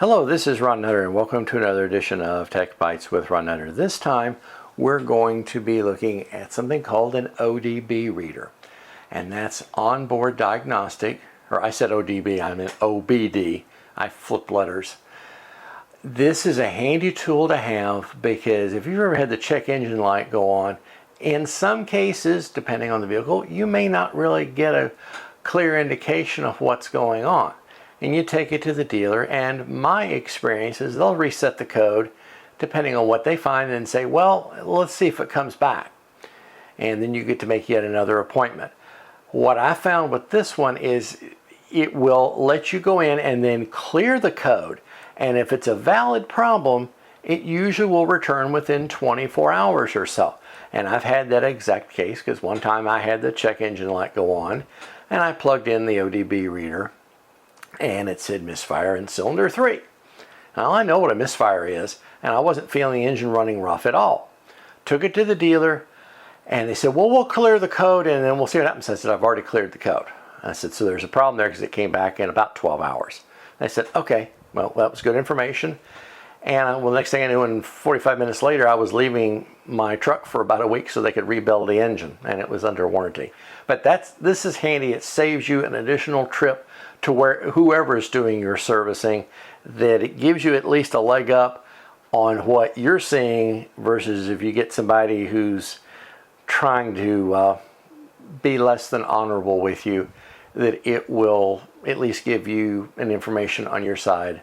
Hello, this is Ron Nutter and welcome to another edition of Tech Bites with Ron Nutter. This time we're going to be looking at something called an ODB reader, and that's onboard diagnostic, or I said ODB, I meant OBD. I flipped letters. This is a handy tool to have because if you've ever had the check engine light go on, in some cases, depending on the vehicle, you may not really get a clear indication of what's going on. And you take it to the dealer, and my experience is they'll reset the code depending on what they find and say, well, let's see if it comes back. And then you get to make yet another appointment. What I found with this one is it will let you go in and then clear the code. And if it's a valid problem, it usually will return within 24 hours or so. And I've had that exact case because one time I had the check engine light go on and I plugged in the ODB reader and it said misfire in cylinder 3. Now I know what a misfire is, and I wasn't feeling the engine running rough at all. Took it to the dealer, and they said, well, we'll clear the code and then we'll see what happens. I said, I've already cleared the code. I said, so there's a problem there because it came back in about 12 hours. They said, okay, well, that was good information. And well, next thing I knew, in 45 minutes later, I was leaving my truck for about a week so they could rebuild the engine, and it was under warranty. But this is handy. It saves you an additional trip to where whoever is doing your servicing, that it gives you at least a leg up on what you're seeing versus if you get somebody who's trying to be less than honorable with you, that it will at least give you an information on your side,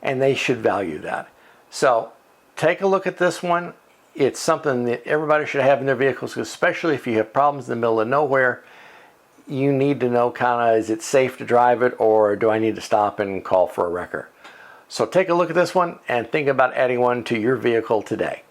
and they should value that. So take a look at this one. It's something that everybody should have in their vehicles, especially if you have problems in the middle of nowhere. You need to know kind of, is it safe to drive it, or do I need to stop and call for a wrecker? So take a look at this one and think about adding one to your vehicle today.